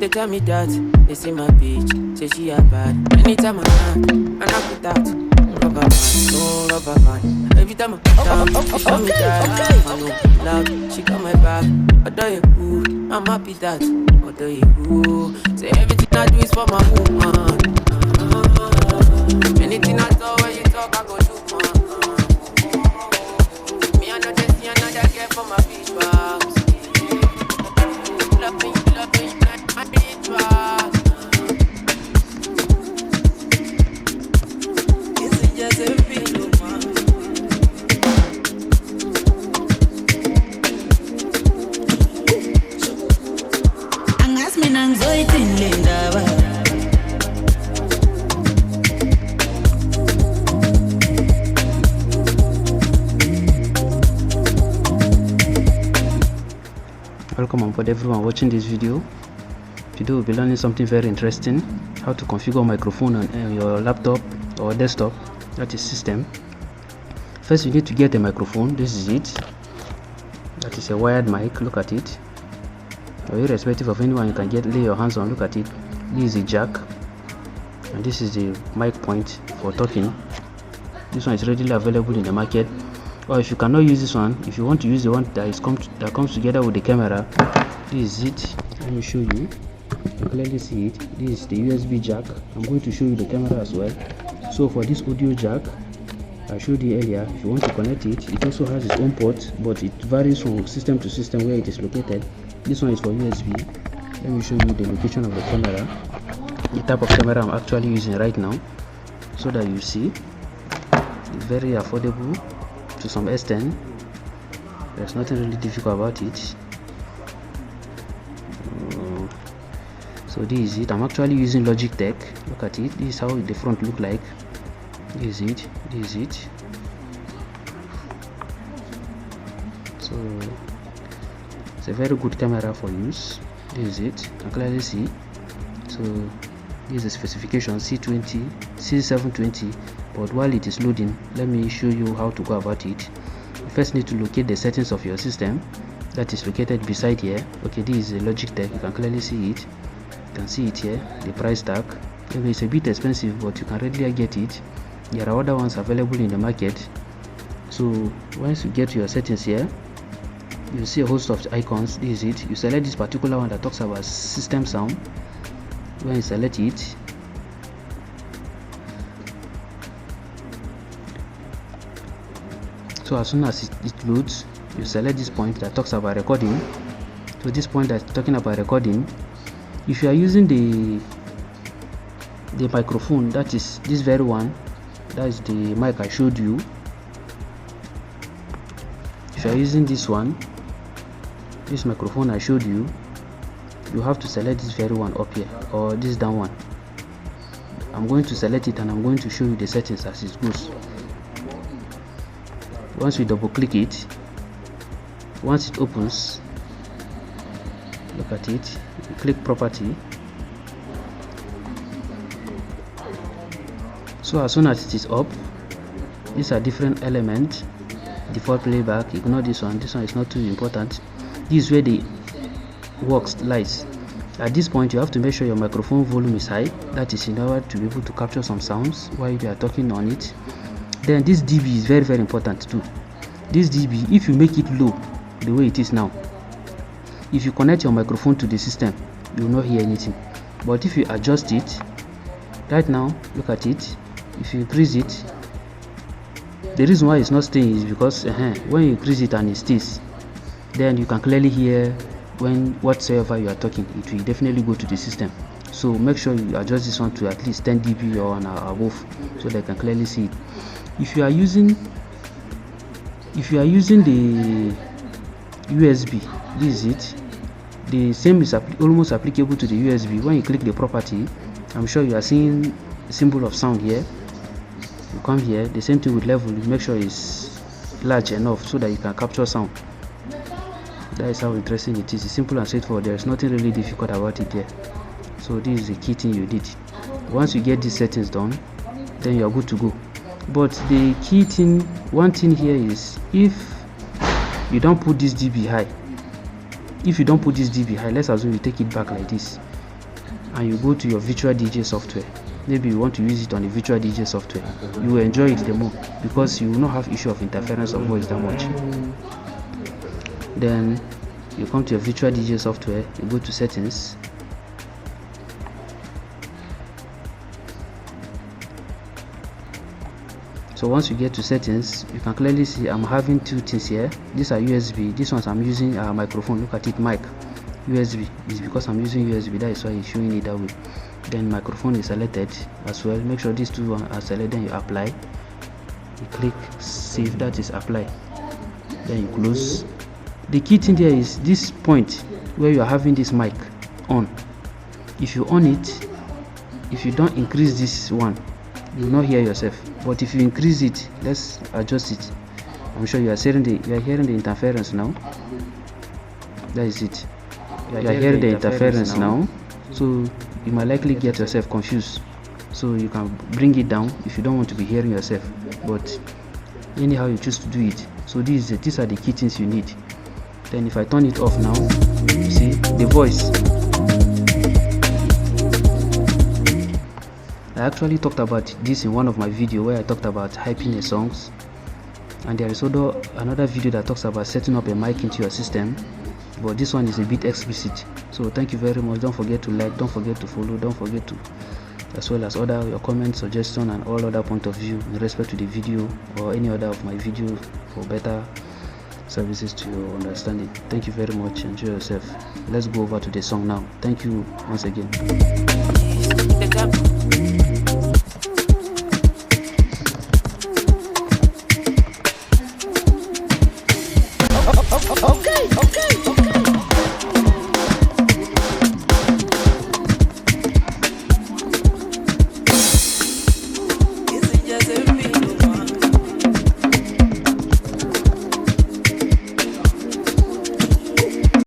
they tell me that they see my bitch, say she a bad. Anytime I land, and I put that rubber band, no rubber band. Every time I put down, she show me that I know loud. She got my back, although you cool, I'm happy that although you cool. Say everything I do is for my woman. Anything I do when you talk, I go do. Me I know just see another girl for my bitch box. Love me, like my bitch box. This is just a pillow, man. Angas me nang zoe tin linda ba. Welcome on board everyone watching this video. Today we'll be learning something very interesting, how to configure microphone on your laptop or desktop, that is system. First you need to get a microphone. This is it. That is a wired mic. Look at it. Irrespective of anyone you can lay your hands on. Look at it. This is a jack and this is the mic point for talking. This one is readily available in the market. Or if you cannot use this one, if you want to use the one that comes together with the camera, this is it. Let me show you. You can clearly see it. This is the USB jack. I'm going to show you the camera as well. So for this audio jack, I showed you earlier, if you want to connect it, it also has its own port, but it varies from system to system where it is located. This one is for USB. Let me show you the location of the camera, the type of camera I'm actually using right now, so that you see. It's very affordable to some extent. There's nothing really difficult about it. So this is it. I'm actually using Logitech. Look at it. This is how the front look like. This is it. This is it. So it's a very good camera for use. This is it. You can clearly see. So this is the specification C720. But while it is loading, let me show you how to go about it. You first need to locate the settings of your system that is located beside here. Okay, this is a Logitech. You can clearly see it. You can see it here, the price tag. Maybe it's a bit expensive, but you can readily get it. There are other ones available in the market. So once you get to your settings here, you see a host of icons. This is it. You select this particular one that talks about system sound. When you select it, so as soon as it loads, you select this point that talks about recording. So this point that's talking about recording, if you are using the microphone, that is this very one, that is the mic I showed you. If you are using this one, this microphone I showed you, you have to select this very one up here, or this down one. I'm going to select it and I'm going to show you the settings as it goes. Once we double click it, once it opens, look at it, you click property. So as soon as it is up, these are different elements. Default playback, ignore this one is not too important. This is where the works lies. At this point you have to make sure your microphone volume is high, that is in order to be able to capture some sounds while you are talking on it. Then this dB is very, very important too. This dB, if you make it low the way it is now, if you connect your microphone to the system, you will not hear anything. But if you adjust it, right now, look at it, if you increase it, the reason why it's not staying is because when you increase it and it stays, then you can clearly hear when whatsoever you are talking, it will definitely go to the system. So make sure you adjust this one to at least 10 dB or above, so they can clearly see it. If you are using the USB, this is it. The same is almost applicable to the USB. When you click the property, I'm sure you are seeing a symbol of sound here. You come here, the same thing with level, you make sure it's large enough so that you can capture sound. That is how interesting it is. It's simple and straightforward. There is nothing really difficult about it here. So this is the key thing you did. Once you get these settings done, then you are good to go. But the key thing, one thing here is, if you don't put this dB high, let's assume you take it back like this, and you go to your virtual DJ software. Maybe you want to use it on the virtual DJ software, you will enjoy it the more because you will not have issue of interference of voice that much. Then you come to your virtual DJ software, you go to settings. So once you get to settings, you can clearly see I'm having two things here. These are USB, these ones I'm using a microphone. Look at it, mic. USB is because I'm using USB, that is why it's showing it that way. Then microphone is selected as well. Make sure these two are selected, then you apply, you click save, that is apply, then you close. The key thing there is this point where you are having this mic on. If you on it, if you don't increase this one, you will not hear yourself. But if you increase it, let's adjust it. I'm sure you are hearing the interference now. That is it. You are hearing the interference now. So you might likely get yourself confused. So you can bring it down if you don't want to be hearing yourself. But anyhow you choose to do it. So these are the key things you need. Then if I turn it off now, you see the voice. I actually talked about this in one of my videos where I talked about hyping the songs, and there is also another video that talks about setting up a mic into your system, but this one is a bit explicit. So thank you very much. Don't forget to like, don't forget to follow, don't forget to, as well as other your comments, suggestion, and all other point of view in respect to the video or any other of my video for better services to your understanding. Thank you very much. Enjoy yourself. Let's go over to the song now. Thank you once again.